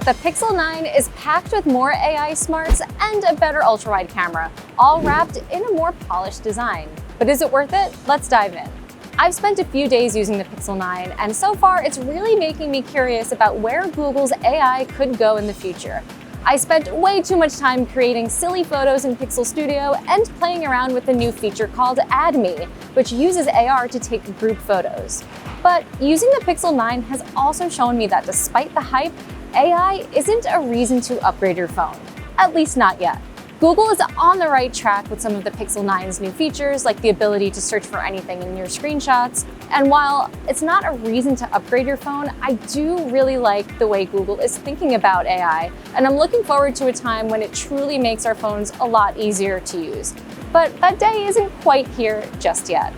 The Pixel 9 is packed with more AI smarts and a better ultra-wide camera, all wrapped in a more polished design. But is it worth it? Let's dive in. I've spent a few days using the Pixel 9, and so far it's really making me curious about where Google's AI could go in the future. I spent way too much time creating silly photos in Pixel Studio and playing around with a new feature called Add Me, which uses AR to take group photos. But using the Pixel 9 has also shown me that despite the hype, AI isn't a reason to upgrade your phone, at least not yet. Google is on the right track with some of the Pixel 9's new features, like the ability to search for anything in your screenshots. And while it's not a reason to upgrade your phone, I do really like the way Google is thinking about AI, and I'm looking forward to a time when it truly makes our phones a lot easier to use. But that day isn't quite here just yet.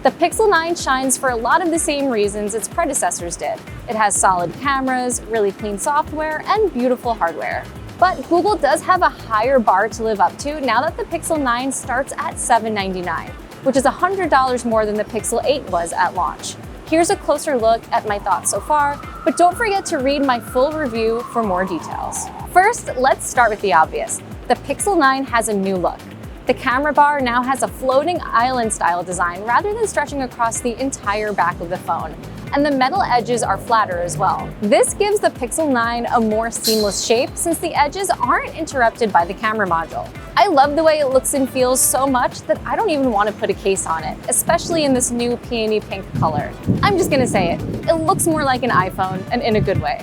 The Pixel 9 shines for a lot of the same reasons its predecessors did. It has solid cameras, really clean software, and beautiful hardware. But Google does have a higher bar to live up to now that the Pixel 9 starts at $799, which is $100 more than the Pixel 8 was at launch. Here's a closer look at my thoughts so far, but don't forget to read my full review for more details. First, let's start with the obvious. The Pixel 9 has a new look. The camera bar now has a floating island-style design rather than stretching across the entire back of the phone. And the metal edges are flatter as well. This gives the Pixel 9 a more seamless shape since the edges aren't interrupted by the camera module. I love the way it looks and feels so much that I don't even want to put a case on it, especially in this new peony pink color. I'm just gonna say it, it looks more like an iPhone, and in a good way.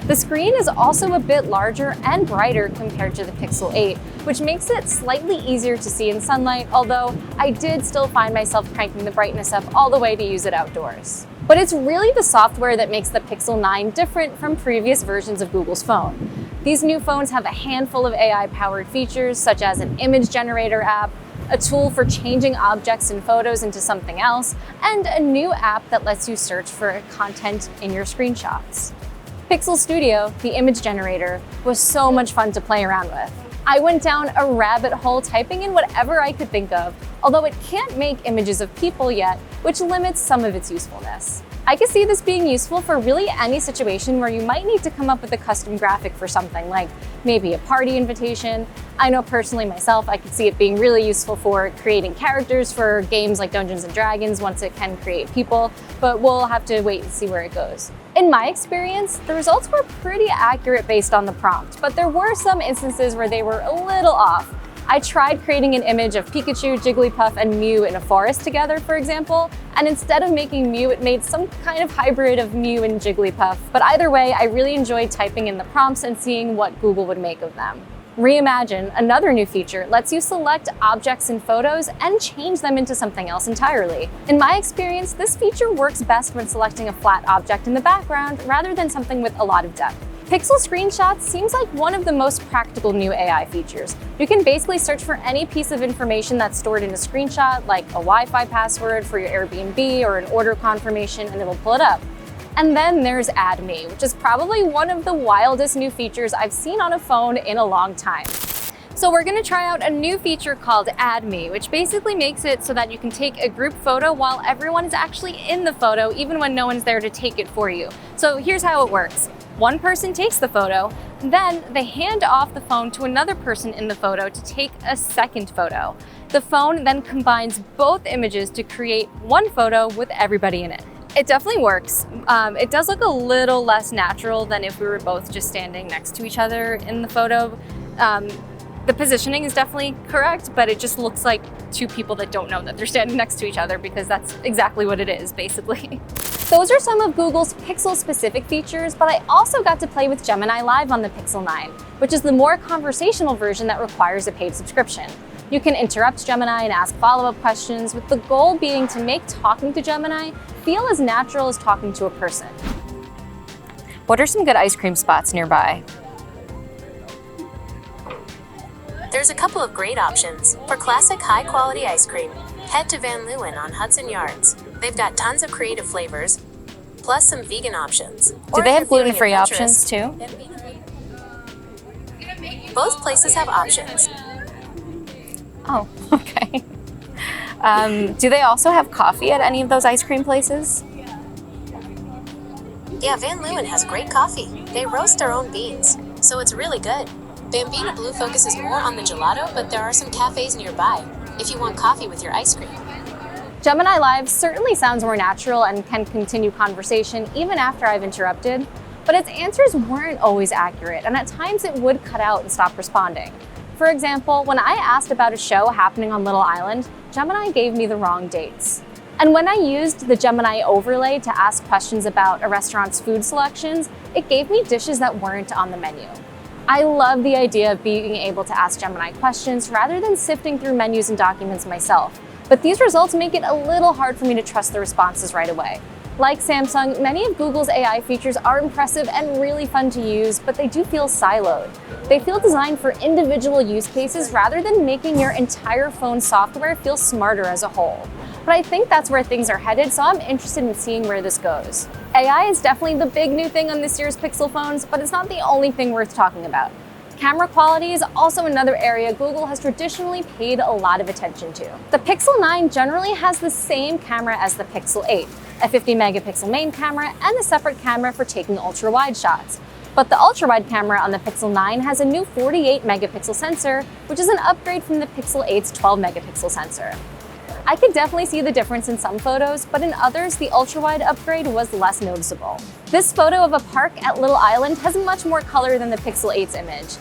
The screen is also a bit larger and brighter compared to the Pixel 8, which makes it slightly easier to see in sunlight, although I did still find myself cranking the brightness up all the way to use it outdoors. But it's really the software that makes the Pixel 9 different from previous versions of Google's phone. These new phones have a handful of AI-powered features, such as an image generator app, a tool for changing objects and photos into something else, and a new app that lets you search for content in your screenshots. Pixel Studio, the image generator, was so much fun to play around with. I went down a rabbit hole typing in whatever I could think of, although it can't make images of people yet, which limits some of its usefulness. I could see this being useful for really any situation where you might need to come up with a custom graphic for something, like maybe a party invitation. I know personally myself, I could see it being really useful for creating characters for games like Dungeons & Dragons once it can create people, but we'll have to wait and see where it goes. In my experience, the results were pretty accurate based on the prompt, but there were some instances where they were a little off. I tried creating an image of Pikachu, Jigglypuff, and Mew in a forest together, for example, and instead of making Mew, it made some kind of hybrid of Mew and Jigglypuff. But either way, I really enjoyed typing in the prompts and seeing what Google would make of them. ReImagine, another new feature, lets you select objects in photos and change them into something else entirely. In my experience, this feature works best when selecting a flat object in the background rather than something with a lot of depth. Pixel Screenshots seems like one of the most practical new AI features. You can basically search for any piece of information that's stored in a screenshot, like a Wi-Fi password for your Airbnb or an order confirmation, and it'll pull it up. And then there's Add Me, which is probably one of the wildest new features I've seen on a phone in a long time. So we're gonna try out a new feature called Add Me, which basically makes it so that you can take a group photo while everyone is actually in the photo, even when no one's there to take it for you. So here's how it works. One person takes the photo, then they hand off the phone to another person in the photo to take a second photo. The phone then combines both images to create one photo with everybody in it. It definitely works. It does look a little less natural than if we were both just standing next to each other in the photo. The positioning is definitely correct, but it just looks like two people that don't know that they're standing next to each other, because that's exactly what it is, basically. Those are some of Google's Pixel-specific features, but I also got to play with Gemini Live on the Pixel 9, which is the more conversational version that requires a paid subscription. You can interrupt Gemini and ask follow-up questions, with the goal being to make talking to Gemini feel as natural as talking to a person. What are some good ice cream spots nearby? There's a couple of great options. For classic high-quality ice cream, head to Van Leeuwen on Hudson Yards. They've got tons of creative flavors, plus some vegan options. Do they have gluten-free options too? Both places have options. Oh, okay. Do they also have coffee at any of those ice cream places? Yeah, Van Leeuwen has great coffee. They roast their own beans, so it's really good. Bambina Blue focuses more on the gelato, but there are some cafes nearby if you want coffee with your ice cream. Gemini Live certainly sounds more natural and can continue conversation even after I've interrupted, but its answers weren't always accurate, and at times it would cut out and stop responding. For example, when I asked about a show happening on Little Island, Gemini gave me the wrong dates. And when I used the Gemini overlay to ask questions about a restaurant's food selections, it gave me dishes that weren't on the menu. I love the idea of being able to ask Gemini questions rather than sifting through menus and documents myself. But these results make it a little hard for me to trust the responses right away. Like Samsung, many of Google's AI features are impressive and really fun to use, but they do feel siloed. They feel designed for individual use cases rather than making your entire phone software feel smarter as a whole. But I think that's where things are headed, so I'm interested in seeing where this goes. AI is definitely the big new thing on this year's Pixel phones, but it's not the only thing worth talking about. Camera quality is also another area Google has traditionally paid a lot of attention to. The Pixel 9 generally has the same camera as the Pixel 8, a 50-megapixel main camera and a separate camera for taking ultra-wide shots. But the ultra-wide camera on the Pixel 9 has a new 48-megapixel sensor, which is an upgrade from the Pixel 8's 12-megapixel sensor. I could definitely see the difference in some photos, but in others, the ultra-wide upgrade was less noticeable. This photo of a park at Little Island has much more color than the Pixel 8's image.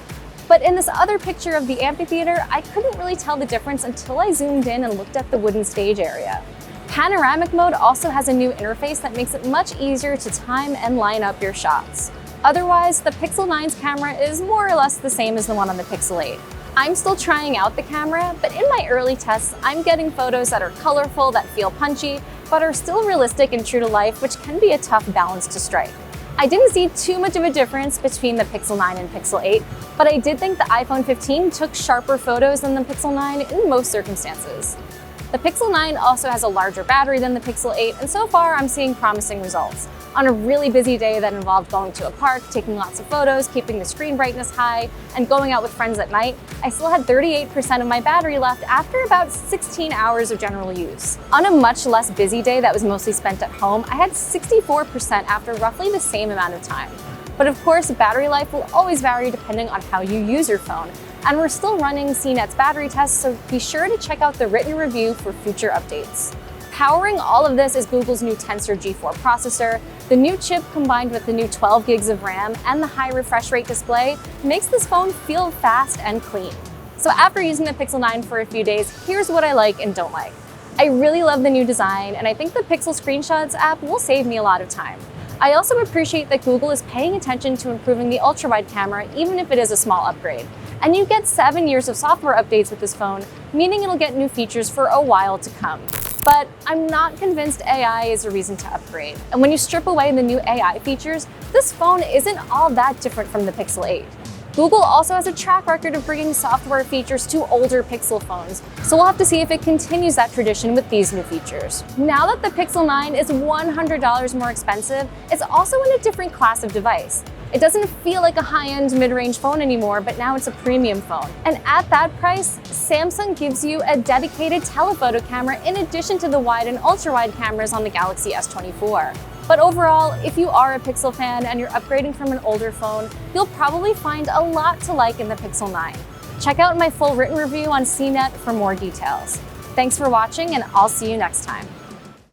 But in this other picture of the amphitheater, I couldn't really tell the difference until I zoomed in and looked at the wooden stage area. Panoramic mode also has a new interface that makes it much easier to time and line up your shots. Otherwise, the Pixel 9's camera is more or less the same as the one on the Pixel 8. I'm still trying out the camera, but in my early tests, I'm getting photos that are colorful, that feel punchy, but are still realistic and true to life, which can be a tough balance to strike. I didn't see too much of a difference between the Pixel 9 and Pixel 8, but I did think the iPhone 15 took sharper photos than the Pixel 9 in most circumstances. The Pixel 9 also has a larger battery than the Pixel 8, and so far I'm seeing promising results. On a really busy day that involved going to a park, taking lots of photos, keeping the screen brightness high, and going out with friends at night, I still had 38% of my battery left after about 16 hours of general use. On a much less busy day that was mostly spent at home, I had 64% after roughly the same amount of time. But of course, battery life will always vary depending on how you use your phone. And we're still running Cnet's battery tests, so be sure to check out the written review for future updates. Powering all of this is Google's new Tensor G4 processor. The new chip combined with the new 12 gigs of RAM and the high refresh rate display makes this phone feel fast and clean. So after using the Pixel 9 for a few days, here's what I like and don't like. I really love the new design, and I think the Pixel Screenshots app will save me a lot of time. I also appreciate that Google is paying attention to improving the ultra-wide camera, even if it is a small upgrade. And you get 7 years of software updates with this phone, meaning it'll get new features for a while to come. But I'm not convinced AI is a reason to upgrade. And when you strip away the new AI features, this phone isn't all that different from the Pixel 8. Google also has a track record of bringing software features to older Pixel phones, so we'll have to see if it continues that tradition with these new features. Now that the Pixel 9 is $100 more expensive, it's also in a different class of device. It doesn't feel like a high-end mid-range phone anymore, but now it's a premium phone. And at that price, Samsung gives you a dedicated telephoto camera in addition to the wide and ultra-wide cameras on the Galaxy S24. But overall, if you are a Pixel fan and you're upgrading from an older phone, you'll probably find a lot to like in the Pixel 9. Check out my full written review on Cnet for more details. Thanks for watching, and I'll see you next time.